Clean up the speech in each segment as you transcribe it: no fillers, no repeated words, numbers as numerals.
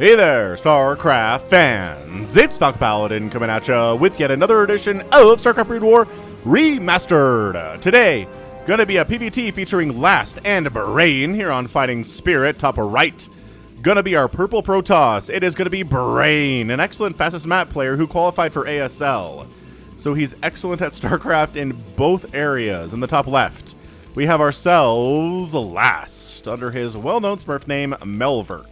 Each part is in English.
Hey there, StarCraft fans! It's Falcon Paladin coming at ya with yet another edition of StarCraft Brood War Remastered. Today, gonna be a PvT featuring Last and Brain here on Fighting Spirit, top right. Gonna be our purple Protoss. It is gonna be Brain, an excellent fastest map player who qualified for ASL. So he's excellent at StarCraft in both areas. In the top left, we have ourselves Last, under his well-known Smurf name, Melverk.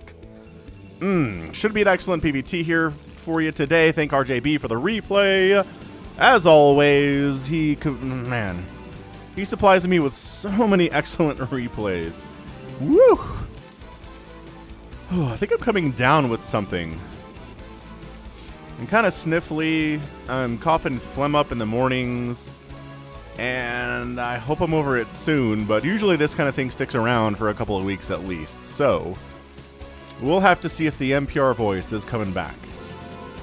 Should be an excellent PvT here for you today. Thank RJB for the replay. As always, he supplies me with so many excellent replays. Woo! Oh, I think I'm coming down with something. I'm kind of sniffly. I'm coughing phlegm up in the mornings. And I hope I'm over it soon, but usually this kind of thing sticks around for a couple of weeks at least. So we'll have to see if the NPR voice is coming back.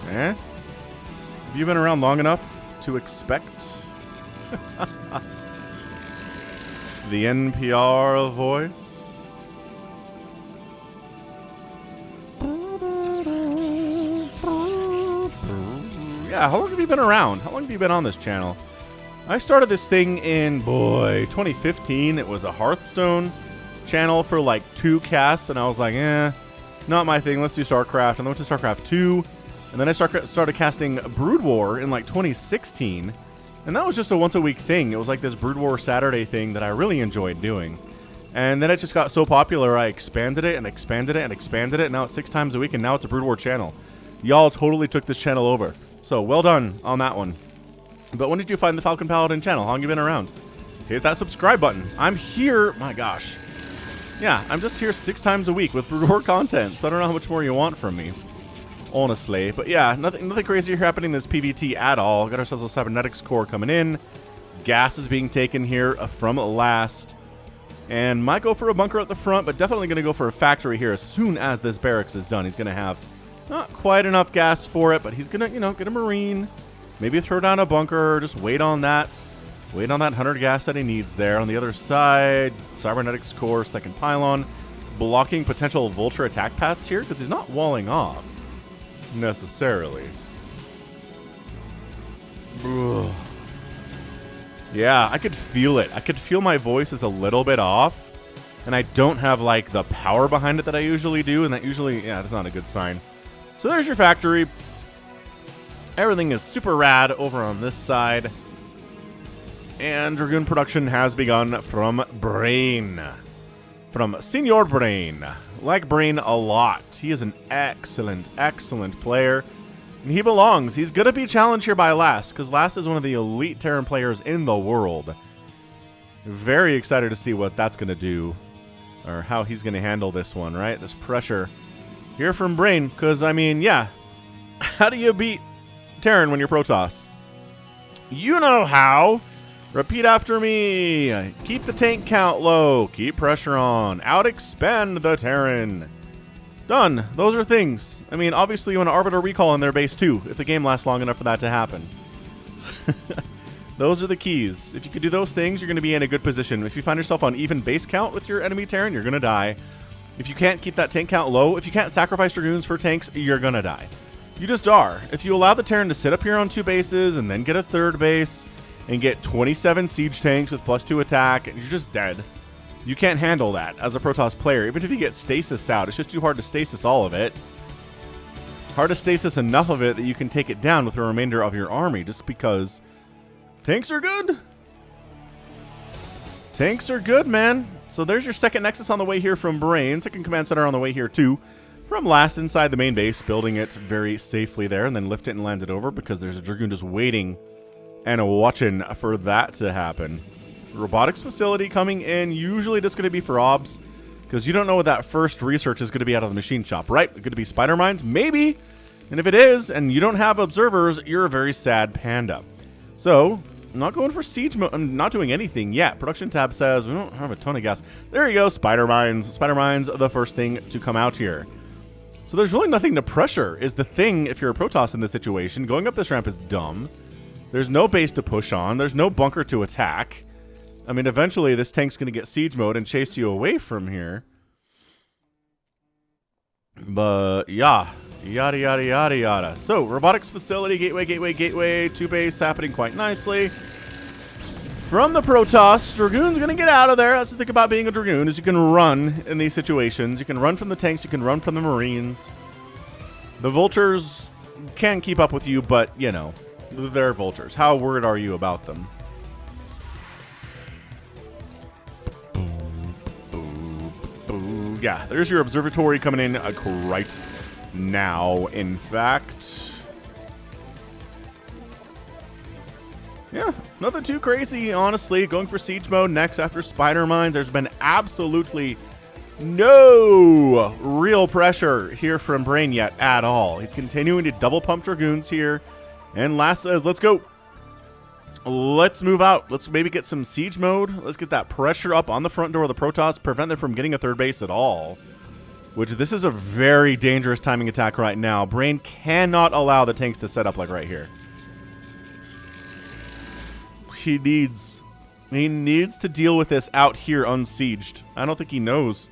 Have you been around long enough to expect the NPR voice? Yeah, how long have you been around? How long have you been on this channel? I started this thing in, 2015. It was a Hearthstone channel for like 2 casts, and I was like, not my thing. Let's do StarCraft. And then went to StarCraft 2. And then I started casting Brood War in like 2016. And that was just a once-a-week thing. It was like this Brood War Saturday thing that I really enjoyed doing. And then it just got so popular, I expanded it and expanded it and expanded it. And now it's 6 times a week, and now it's a Brood War channel. Y'all totally took this channel over. So well done on that one. But when did you find the Falcon Paladin channel? How long have you been around? Hit that subscribe button. I'm here. My gosh. Yeah, I'm just here 6 times a week with Brood War content, so I don't know how much more you want from me, honestly. But yeah, nothing crazy happening in this PvT at all. Got ourselves a cybernetics core coming in. Gas is being taken here from Last. And might go for a bunker at the front, but definitely going to go for a factory here as soon as this barracks is done. He's going to have not quite enough gas for it, but he's going to, get a marine. Maybe throw down a bunker, just wait on that. Wait on that 100 gas that he needs there. On the other side, cybernetics core, second pylon, blocking potential vulture attack paths here because he's not walling off necessarily. Ugh. Yeah, I could feel it. I could feel my voice is a little bit off, and I don't have like the power behind it that I usually do, and that usually, that's not a good sign. So there's your factory. Everything is super rad over on this side. And Dragoon production has begun from Brain. From Senior Brain. Like Brain a lot. He is an excellent, excellent player. And he belongs. He's going to be challenged here by Last, because Last is one of the elite Terran players in the world. Very excited to see what that's going to do. Or how he's going to handle this one, right? This pressure here from Brain. Because, how do you beat Terran when you're Protoss? You know how. Repeat after me. Keep the tank count low. Keep pressure on. Out-expand the Terran. Done. Those are things. Obviously you want to Arbiter Recall in their base too, if the game lasts long enough for that to happen. Those are the keys. If you could do those things, you're going to be in a good position. If you find yourself on even base count with your enemy Terran, you're going to die. If you can't keep that tank count low, if you can't sacrifice Dragoons for tanks, you're going to die. You just are. If you allow the Terran to sit up here on 2 bases and then get a 3rd base and get 27 siege tanks with +2 attack, and you're just dead. You can't handle that as a Protoss player. Even if you get stasis out, it's just too hard to stasis all of it. Hard to stasis enough of it that you can take it down with the remainder of your army, just because tanks are good. Tanks are good, man. So there's your second Nexus on the way here from Brain. Second command center on the way here too. From Last inside the main base, building it very safely there, and then lift it and land it over because there's a Dragoon just waiting and watching for that to happen. Robotics facility coming in, usually just going to be for obs, because you don't know what that first research is going to be out of the machine shop, right? Going to be spider mines? Maybe. And if it is, and you don't have observers, you're a very sad panda. So, I'm not going for siege mode. I'm not doing anything yet. Production tab says we don't have a ton of gas. There you go, spider mines. Spider mines are the first thing to come out here. So there's really nothing to pressure is the thing if you're a Protoss in this situation. Going up this ramp is dumb. There's no base to push on. There's no bunker to attack. Eventually this tank's going to get siege mode and chase you away from here. But yeah, yada yada yada yada. So robotics facility, gateway, two base happening quite nicely. From the Protoss, Dragoon's gonna get out of there. That's the thing about being a Dragoon, is you can run in these situations. You can run from the tanks, you can run from the Marines. The Vultures can't keep up with you, but you know, they're Vultures. How worried are you about them? Yeah, there's your observatory coming in right now, in fact. Yeah, nothing too crazy, honestly. Going for siege mode next after Spider Mines. There's been absolutely no real pressure here from Brain yet at all. He's continuing to double pump Dragoons here. And last says, let's go. Let's move out. Let's maybe get some siege mode. Let's get that pressure up on the front door of the Protoss, prevent them from getting a third base at all. Which, this is a very dangerous timing attack right now. Brain cannot allow the tanks to set up like right here. He needs to deal with this out here unsieged. I don't think he knows.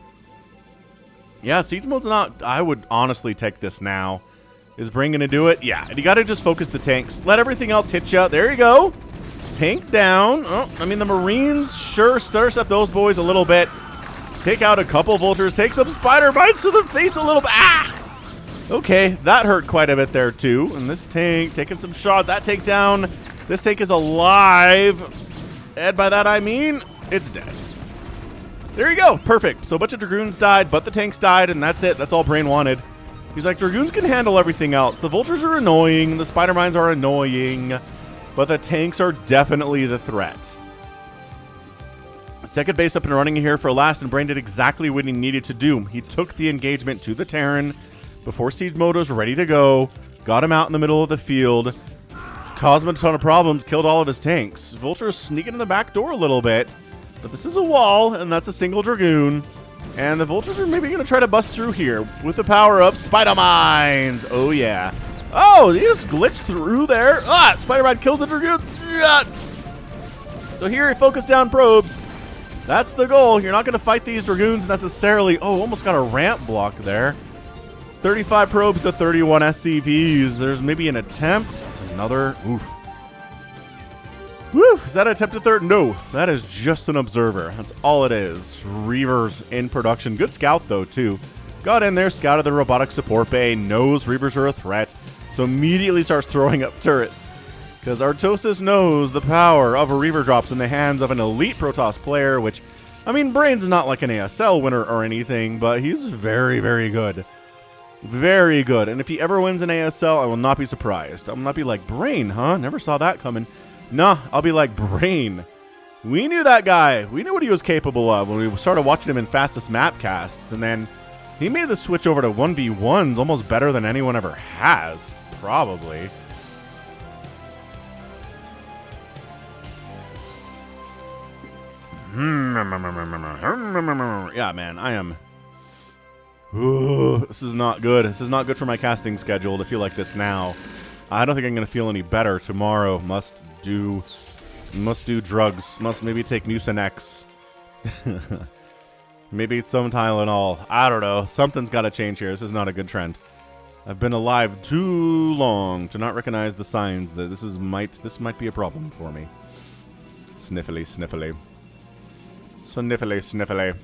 Yeah, siege mode's not... I would honestly take this now. Is Brain going to do it? Yeah, and you got to just focus the tanks. Let everything else hit you. There you go. Tank down. Oh, I mean, the Marines, sure, stirs up those boys a little bit. Take out a couple Vultures. Take some Spider Bites to the face a little bit. Ah! Okay, that hurt quite a bit there, too. And this tank taking some shot. That tank down. This tank is alive. And by that, I mean, it's dead. There you go. Perfect. So a bunch of Dragoons died, but the tanks died, and that's it. That's all Brain wanted. He's like, Dragoons can handle everything else. The Vultures are annoying. The Spider Mines are annoying. But the tanks are definitely the threat. Second base up and running here for last, and Brain did exactly what he needed to do. He took the engagement to the Terran before siege mode was ready to go, got him out in the middle of the field, caused him a ton of problems, killed all of his tanks. Vulture's sneaking in the back door a little bit, but this is a wall, and that's a single Dragoon. And the Vultures are maybe going to try to bust through here with the power of Spider Mines. Oh, yeah. Oh, he just glitched through there. Ah, Spider-Man kills the Dragoon. Yeah. So here he focused down probes. That's the goal. You're not going to fight these Dragoons necessarily. Oh, almost got a ramp block there. It's 35 probes to 31 SCVs. There's maybe an attempt. It's another. Oof. Woo! Is that an attempt at third? No, that is just an observer. That's all it is. Reavers in production. Good scout, though, too. Got in there, scouted the robotic support bay, knows Reavers are a threat, so immediately starts throwing up turrets. Because Artosis knows the power of a Reaver drops in the hands of an elite Protoss player, which, I mean, Brain's not like an ASL winner or anything, but he's very, very good. Very good. And if he ever wins an ASL, I will not be surprised. I will not be like, Brain, huh? Never saw that coming. Nah, I'll be like, Brain. We knew that guy. We knew what he was capable of when we started watching him in fastest map casts, and then he made the switch over to 1v1s almost better than anyone ever has, probably. Yeah, man, I am... Ooh, this is not good. This is not good for my casting schedule to feel like this now. I don't think I'm going to feel any better tomorrow. Must do drugs. Must maybe take Mucinex. Maybe some Tylenol. I don't know. Something's got to change here. This is not a good trend. I've been alive too long to not recognize the signs that this might be a problem for me. Sniffly, sniffly. Sniffly, sniffly.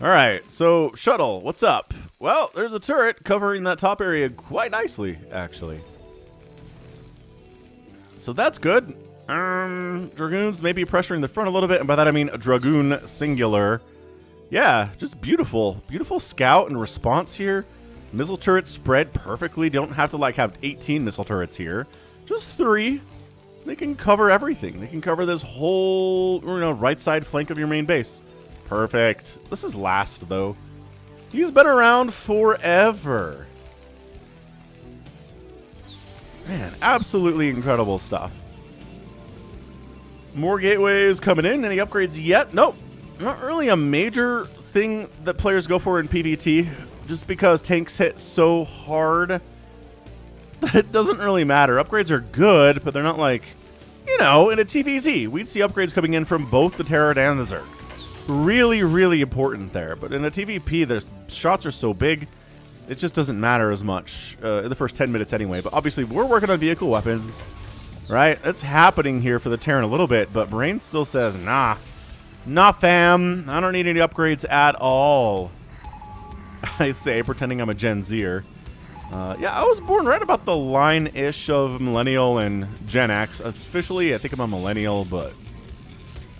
Alright, so Shuttle, what's up? Well, there's a turret covering that top area quite nicely, actually. So that's good. Dragoons maybe pressuring the front a little bit, and by that I mean a Dragoon singular. Yeah, just beautiful. Beautiful scout and response here. Missile turrets spread perfectly. Don't have to like have 18 missile turrets here. Just 3. They can cover everything. They can cover this whole, right side flank of your main base. Perfect. This is last, though. He's been around forever. Man, absolutely incredible stuff. More gateways coming in. Any upgrades yet? Nope. Not really a major thing that players go for in PvT. Just because tanks hit so hard that it doesn't really matter. Upgrades are good, but they're not like, in a TVZ. We'd see upgrades coming in from both the Terran and the Zerg. Really, really important there. But in a TVP, their shots are so big, it just doesn't matter as much in the first 10 minutes anyway. But obviously, we're working on vehicle weapons, right? That's happening here for the Terran a little bit, but Brain still says, nah, fam. I don't need any upgrades at all. I say, pretending I'm a Gen Zer. Yeah, I was born right about the line-ish of Millennial and Gen X. Officially, I think I'm a Millennial, but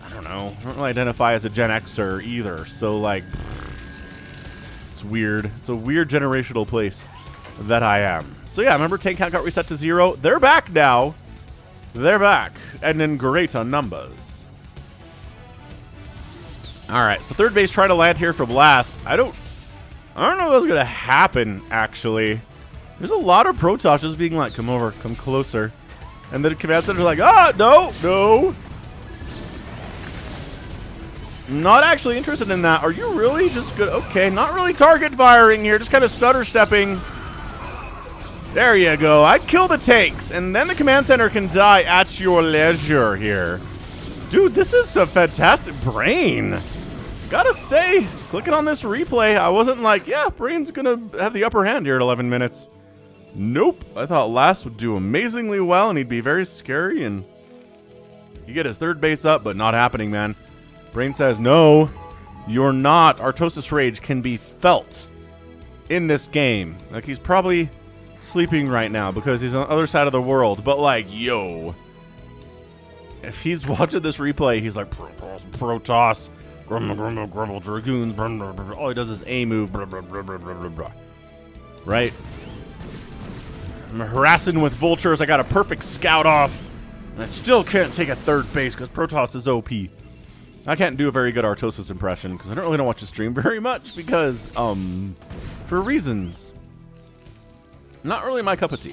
I don't know. I don't really identify as a Gen Xer either, so, like, it's weird. It's a weird generational place that I am. So, yeah, remember tank count got reset to 0. They're back now. They're back, and in great on numbers. All right, so third base trying to land here from last. I don't know if that's going to happen, actually. There's a lot of Protoss just being like, come over, come closer. And then the command center's like, ah, no. Not actually interested in that. Are you really just good? Okay, not really target firing here, just kind of stutter stepping. There you go. I'd kill the tanks, and then the command center can die at your leisure here. Dude, this is a fantastic Brain. Gotta say, clicking on this replay, I wasn't like, yeah, Brain's gonna have the upper hand here at 11 minutes. Nope. I thought Last would do amazingly well, and he'd be very scary, and he get his third base up, but not happening, man. Brain says, no, you're not. Artosis Rage can be felt in this game. Like, he's probably sleeping right now because he's on the other side of the world, but like, yo. If he's watching this replay, he's like, Protoss. Grumble, Dragoons. All he does is A move. Right? I'm harassing with vultures. I got a perfect scout off. And I still can't take a third base because Protoss is OP. I can't do a very good Artosis impression because I don't really watch the stream very much because, for reasons. Not really my cup of tea.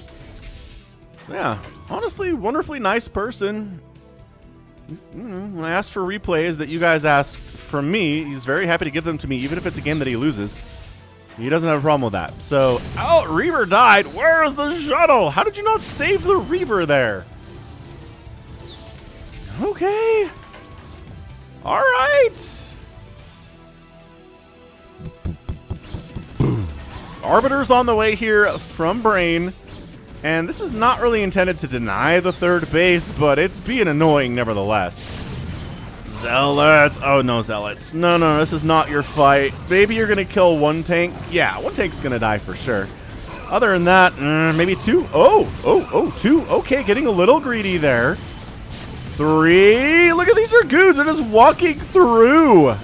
Yeah, honestly, wonderfully nice person. When I ask for replays that you guys ask from me, he's very happy to give them to me, even if it's a game that he loses. He doesn't have a problem with that. So, oh, Reaver died. Where is the shuttle? How did you not save the Reaver there? Okay. All right. Arbiter's on the way here from Brain. And this is not really intended to deny the third base, but it's being annoying nevertheless. Zealots. Oh, no, Zealots. No, this is not your fight. Maybe you're going to kill one tank. Yeah, one tank's going to die for sure. Other than that, maybe two. Oh, two. Okay, getting a little greedy there. 3. Look at these Dragoons. They're just walking through.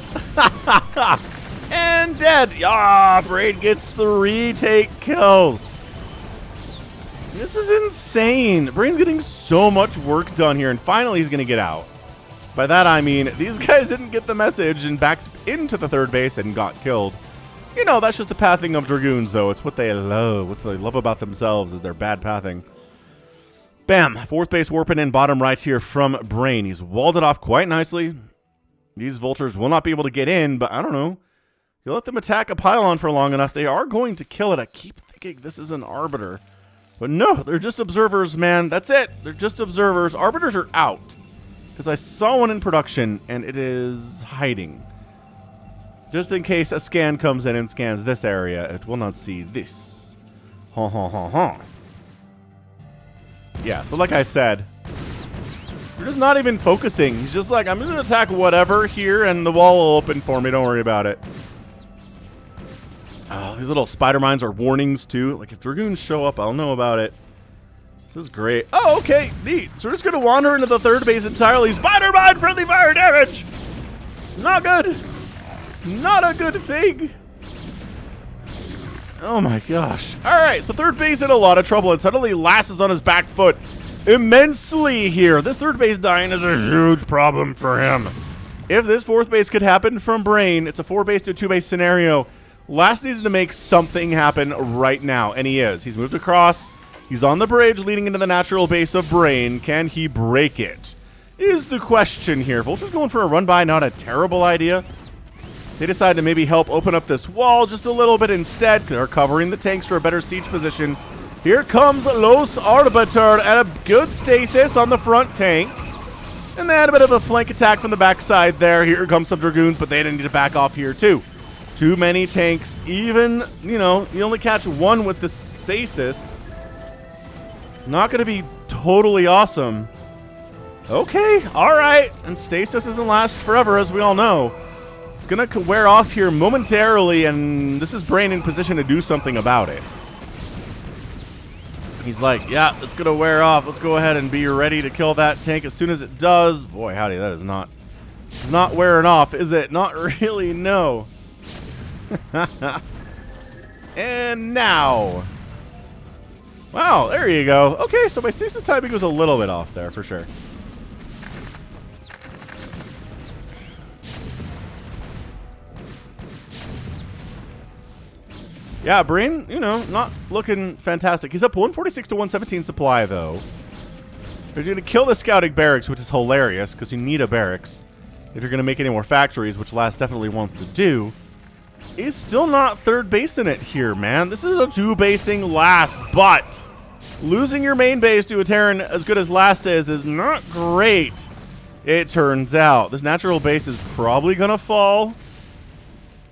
And dead. Ah, Braid gets 3 tank kills. This is insane. Brain's getting so much work done here, and finally he's going to get out. By that I mean, these guys didn't get the message and backed into the third base and got killed. You know, that's just the pathing of Dragoons, though. It's what they love. What they love about themselves is their bad pathing. Bam. Fourth base warping in bottom right here from Brain. He's walled it off quite nicely. These vultures will not be able to get in, but I don't know. You let them attack a pylon for long enough, they are going to kill it. I keep thinking this is an Arbiter. But no, they're just observers, man. That's it. They're just observers. Arbiters are out. Because I saw one in production, and it is hiding. Just in case a scan comes in and scans this area, it will not see this. Yeah, so like I said, we're just not even focusing. He's just like, I'm just going to attack whatever here, and the wall will open for me. Don't worry about it. Oh, these little spider mines are warnings, too. Like, if Dragoons show up, I'll know about it. This is great. Oh, okay. Neat. So we're just going to wander into the third base entirely. Spider mine, friendly fire damage. Not good. Not a good thing. Oh, my gosh. All right, so third base in a lot of trouble, and suddenly Lass is on his back foot immensely here. This third base dying is a huge problem for him. If this fourth base could happen from Brain, it's a 4-base to 2-base scenario. Last needs to make something happen right now, and he is. He's moved across. He's on the bridge leading into the natural base of Brain. Can he break it? Is the question here. Vulture's going for a run-by, not a terrible idea. They decide to maybe help open up this wall just a little bit instead. They're covering the tanks for a better siege position. Here comes Los Arbiter at a good stasis on the front tank. And they had a bit of a flank attack from the backside there. Here comes some Dragoons, but they didn't need to back off here too. Too many tanks. Even, you know, you only catch one with the stasis. Not going to be totally awesome. Okay, all right. And stasis doesn't last forever, as we all know. It's going to wear off here momentarily, and this is Brain in position to do something about it. He's like, yeah, it's going to wear off. Let's go ahead and be ready to kill that tank as soon as it does. Boy, howdy, that is not wearing off, is it? Not really, no. And now. Wow, there you go. Okay, so my stasis timing was a little bit off there, for sure. Yeah, Brain, you know, not looking fantastic. He's up 146 to 117 supply, though. They're going to kill the scouting barracks, which is hilarious, because you need a barracks if you're going to make any more factories, which Last definitely wants to do. He's still not third base in it here, man. This is a two-basing Last, but losing your main base to a Terran as good as Last is not great, it turns out. This natural base is probably going to fall.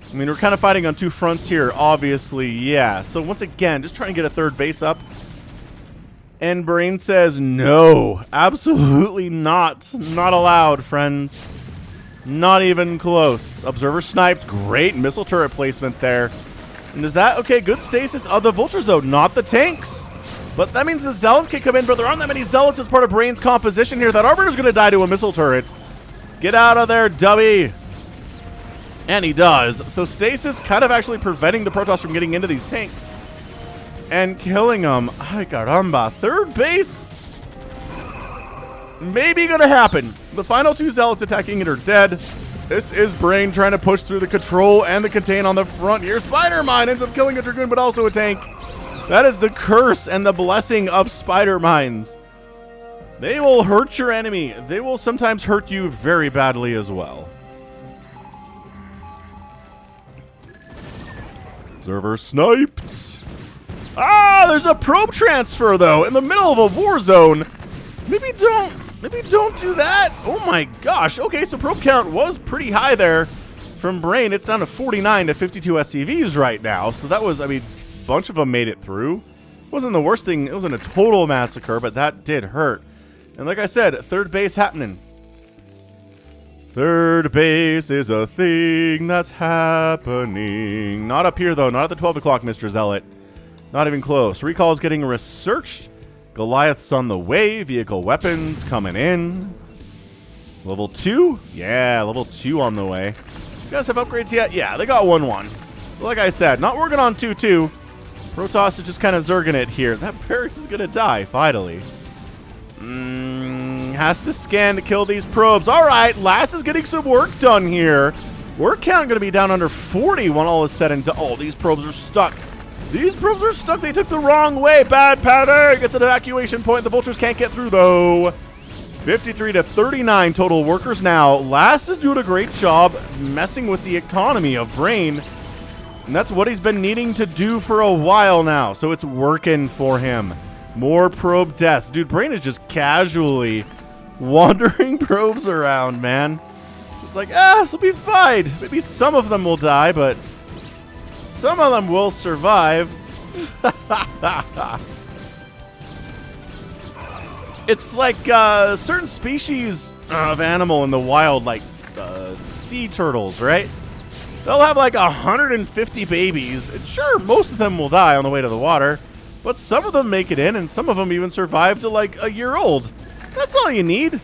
I mean, we're kind of fighting on two fronts here, obviously, yeah. So once again, just trying to get a third base up. And Brain says, no, absolutely not. Not allowed, friends. Not even close. Observer sniped. Great missile turret placement there. And is that, okay, good stasis of the vultures, though, not the tanks. But that means the zealots can come in, but there aren't that many zealots as part of Brain's composition here. That arbiter's going to die to a missile turret. Get out of there, Dubby. And he does. So stasis kind of actually preventing the Protoss from getting into these tanks and killing them. Ay, caramba. Third base? Maybe gonna happen. The final two zealots attacking it are dead. This is Brain trying to push through the control and the contain on the front here. Spider Mine ends up killing a Dragoon, but also a tank. That is the curse and the blessing of Spider Mines. They will hurt your enemy. They will sometimes hurt you very badly as well. Observer sniped. Ah, there's a probe transfer though in the middle of a war zone. Maybe don't do that. Oh my gosh. Okay, so probe count was pretty high there from Brain. It's down to 49 to 52 SCVs right now. So that was, I mean, a bunch of them made it through. It wasn't the worst thing. It wasn't a total massacre, but that did hurt. And like I said, third base happening. Third base is a thing that's happening. Not up here, though. Not at the 12 o'clock, Mr. Zealot. Not even close. Recall is getting researched. Goliath's on the way. Vehicle weapons coming in. Level 2? Yeah, level 2 on the way. These guys have upgrades yet? Yeah, they got 1-1. So like I said, not working on 2-2. Protoss is just kind of zerging it here. That barracks is going to die, finally. Has to scan to kill these probes. All right, Last is getting some work done here. Work count going to be down under 40 when all is said and done. Oh, these probes are stuck. These probes are stuck. They took the wrong way. Bad pattern. Gets an evacuation point. The vultures can't get through, though. 53 to 39 total workers now. Last is doing a great job messing with the economy of Brain. And that's what he's been needing to do for a while now. So it's working for him. More probe deaths. Dude, Brain is just casually wandering probes around, man. Just like, this will be fine. Maybe some of them will die, but some of them will survive. It's like certain species of animal in the wild, like sea turtles, right? They'll have like 150 babies. And sure, most of them will die on the way to the water, but some of them make it in, and some of them even survive to like a year old. That's all you need.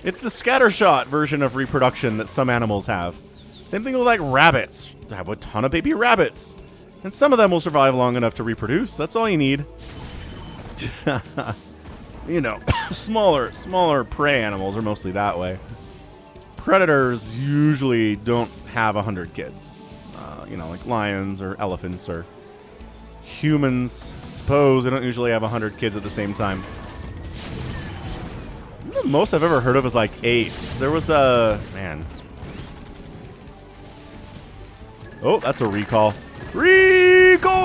It's the scattershot version of reproduction that some animals have. Same thing with like rabbits. I have a ton of baby rabbits. And some of them will survive long enough to reproduce. That's all you need. You know, smaller prey animals are mostly that way. Predators usually don't have 100 kids. You know, like lions or elephants or humans. I suppose they don't usually have 100 kids at the same time. The most I've ever heard of is like 8. There was a... man. Oh, that's a recall. Recola!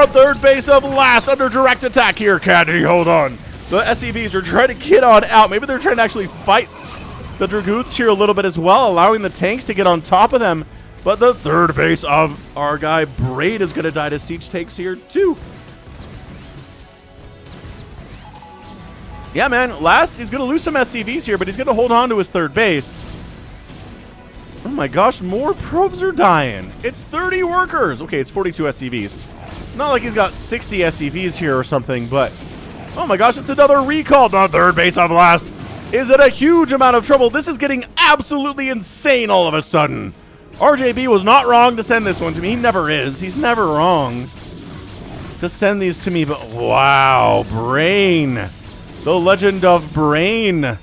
Third base of Last under direct attack here, Caddy. Hold on. The SCVs are trying to get on out. Maybe they're trying to actually fight the Dragoons here a little bit as well, allowing the tanks to get on top of them But the third base of our guy Braid is going to die to siege tanks here too. Yeah, man, last, he's going to lose some SCVs here, but he's going to hold on to his third base. Oh my gosh, more probes are dying. It's 30 workers. Okay, it's 42 SCVs. It's not like he's got 60 SCVs here or something, but oh my gosh, it's another recall. The third base of last is in a huge amount of trouble. This is getting absolutely insane all of a sudden. RJB was not wrong to send this one to me. He never is. He's never wrong to send these to me, but wow, Brain. The legend of Brain.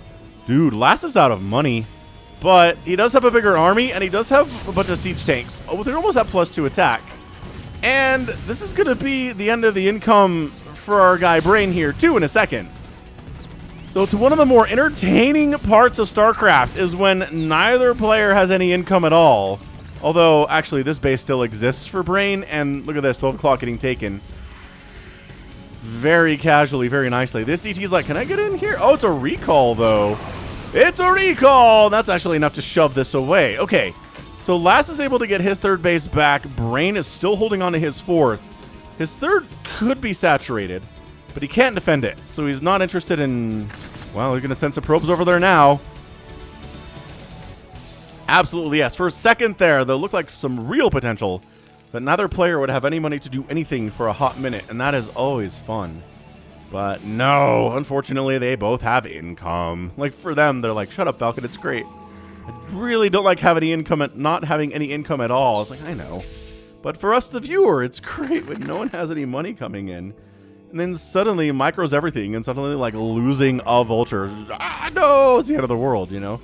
Dude, Last is out of money, but he does have a bigger army, and he does have a bunch of siege tanks. Oh, they're almost at +2 attack. And this is going to be the end of the income for our guy Brain here, too, in a second. So it's one of the more entertaining parts of StarCraft is when neither player has any income at all. Although, actually, this base still exists for Brain, and look at this, 12 o'clock getting taken. Very casually, very nicely. This DT's like, can I get in here? Oh, it's a recall, though. It's a recall! That's actually enough to shove this away. Okay, so Last is able to get his third base back. Brain is still holding on to his fourth. His third could be saturated, but he can't defend it. So he's not interested in... Well, he's going to send some probes over there now. Absolutely, yes. For a second there, there looked like some real potential. But neither player would have any money to do anything for a hot minute, and that is always fun. But no, unfortunately, they both have income. Like, for them, they're like, shut up, Falcon, it's great. I really don't like having any income not having any income at all. It's like, I know. But for us, the viewer, it's great when no one has any money coming in. And then suddenly, micros everything, and suddenly, like, losing a vulture. Ah, no, it's the end of the world, you know?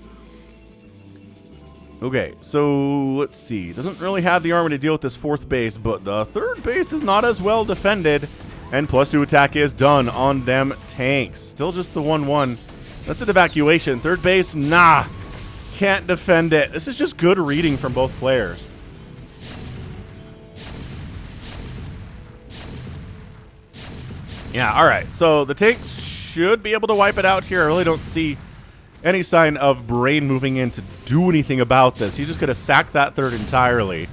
Okay, so let's see. Doesn't really have the armor to deal with this fourth base, but the third base is not as well defended. And +2 attack is done on them tanks. Still just the 1-1. That's an evacuation. Third base, nah. Can't defend it. This is just good reading from both players. Yeah, alright. So the tanks should be able to wipe it out here. I really don't see any sign of Brain moving in to do anything about this. He's just going to sack that third entirely.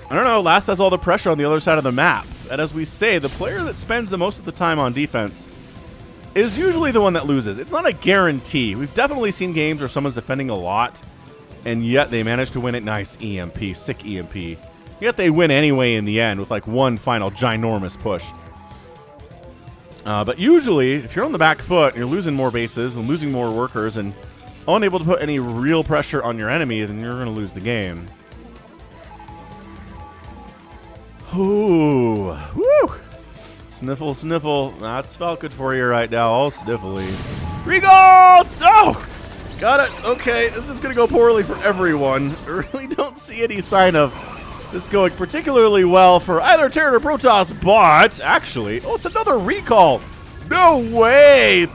I don't know. Last has all the pressure on the other side of the map. And as we say, the player that spends the most of the time on defense is usually the one that loses. It's not a guarantee. We've definitely seen games where someone's defending a lot, and yet they manage to win it. Nice EMP. Sick EMP. Yet they win anyway in the end with like one final ginormous push. But usually, if you're on the back foot, you're losing more bases and losing more workers and unable to put any real pressure on your enemy, then you're going to lose the game. Ooh. Woo! Sniffle, sniffle. That's Falcon for you right now. All sniffly. Regal! Oh! Got it. Okay, this is going to go poorly for everyone. I really don't see any sign of this going particularly well for either Terran or Protoss, but actually, oh, it's another recall. No way.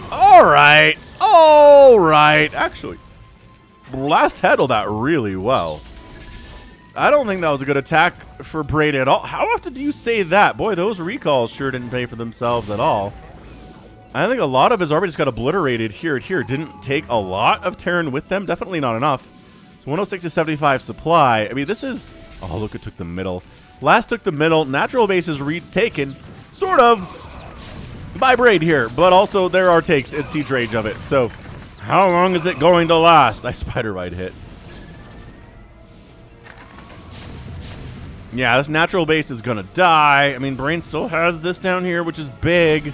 All right. All right. Actually, Last handled that really well. I don't think that was a good attack for Braid at all. How often do you say that? Boy, those recalls sure didn't pay for themselves at all. I think a lot of his army just got obliterated here. Didn't take a lot of Terran with them. Definitely not enough. 106 to 75 supply. I mean, this is... Oh, look, it took the middle. Last took the middle. Natural base is retaken, sort of, by Braid here. But also, there are takes and siege rage of it. So, how long is it going to last? Nice spider ride hit. Yeah, this natural base is going to die. I mean, Brain still has this down here, which is big.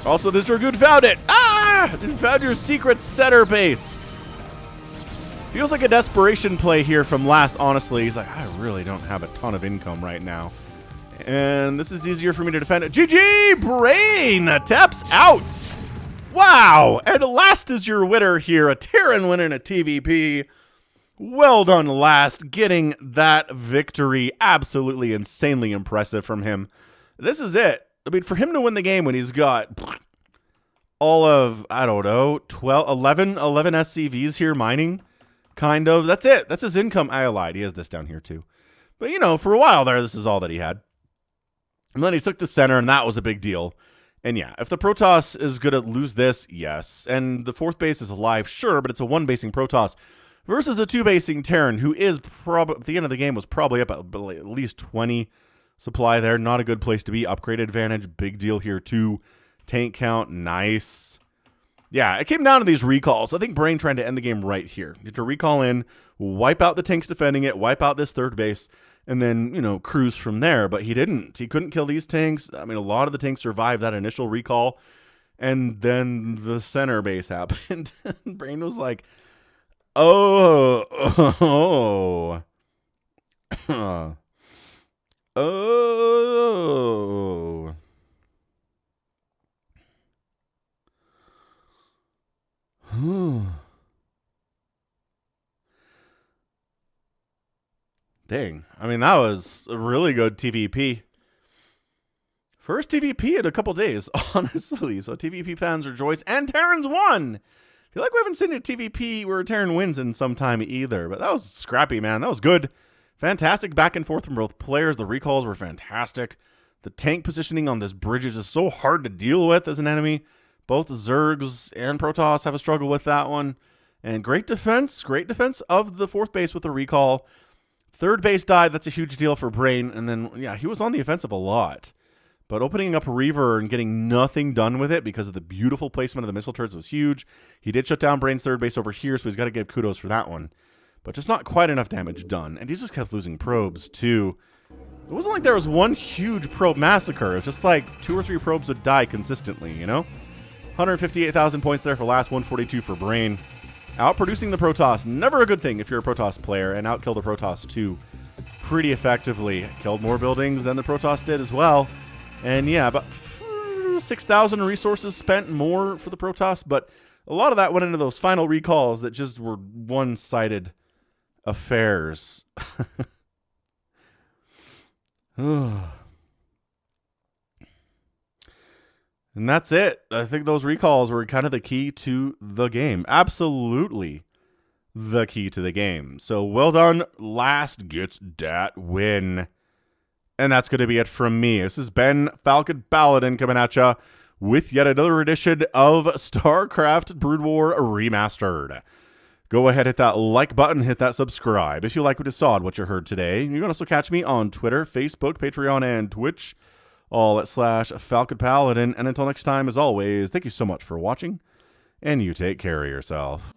Also, this Dragoon found it. Ah! You found your secret setter base. Feels like a desperation play here from Last, honestly. He's like, I really don't have a ton of income right now. And this is easier for me to defend. GG! Brain taps out! Wow! And Last is your winner here. A Terran winning a TVP. Well done, Last. Getting that victory. Absolutely insanely impressive from him. This is it. I mean, for him to win the game when he's got all of, I don't know, 11 SCVs here mining. Kind of. That's it. That's his income. I lied. He has this down here too. But, you know, for a while there, this is all that he had. And then he took the center, and that was a big deal. And yeah, if the Protoss is going to lose this, yes. And the 4th base is alive, sure, but it's a 1-basing Protoss versus a 2-basing Terran, who is probably, at the end of the game, was probably up at least 20 supply there. Not a good place to be. Upgrade advantage, big deal here too. Tank count, nice. Yeah, it came down to these recalls. I think Brain trying to end the game right here. Get your recall in, wipe out the tanks defending it, wipe out this 3rd base, and then, you know, cruise from there. But he didn't. He couldn't kill these tanks. I mean, a lot of the tanks survived that initial recall. And then the center base happened. Brain was like, oh, oh, oh. Dang. I mean, that was a really good TVP. First TVP in a couple days, honestly. So TVP fans rejoice. And Terrans won. I feel like we haven't seen a TVP where Terran wins in some time either. But that was scrappy, man. That was good. Fantastic back and forth from both players. The recalls were fantastic. The tank positioning on this bridge is just so hard to deal with as an enemy. Both Zergs and Protoss have a struggle with that one. And great defense of the 4th base with the recall. 3rd base died. That's a huge deal for Brain. And then, yeah, he was on the offensive a lot. But opening up Reaver and getting nothing done with it because of the beautiful placement of the missile turrets was huge. He did shut down Brain's 3rd base over here, so he's got to give kudos for that one. But just not quite enough damage done. And he just kept losing probes, too. It wasn't like there was one huge probe massacre. It was just like 2 or 3 probes would die consistently, you know? 158,000 points there for last, 142 for Brain. Outproducing the Protoss, never a good thing if you're a Protoss player, and outkill the Protoss too pretty effectively. Killed more buildings than the Protoss did as well. And yeah, about 6,000 resources spent more for the Protoss, but a lot of that went into those final recalls that just were one-sided affairs. And that's it. I think those recalls were kind of the key to the game. Absolutely the key to the game. So well done. Last gets that win. And that's going to be it from me. This has been Falcon Paladin coming at ya with yet another edition of StarCraft Brood War Remastered. Go ahead, hit that like button, hit that subscribe if you like what you saw and what you heard today. You can also catch me on Twitter, Facebook, Patreon, and Twitch. All at /Falcon Paladin. And until next time, as always, thank you so much for watching, and you take care of yourself.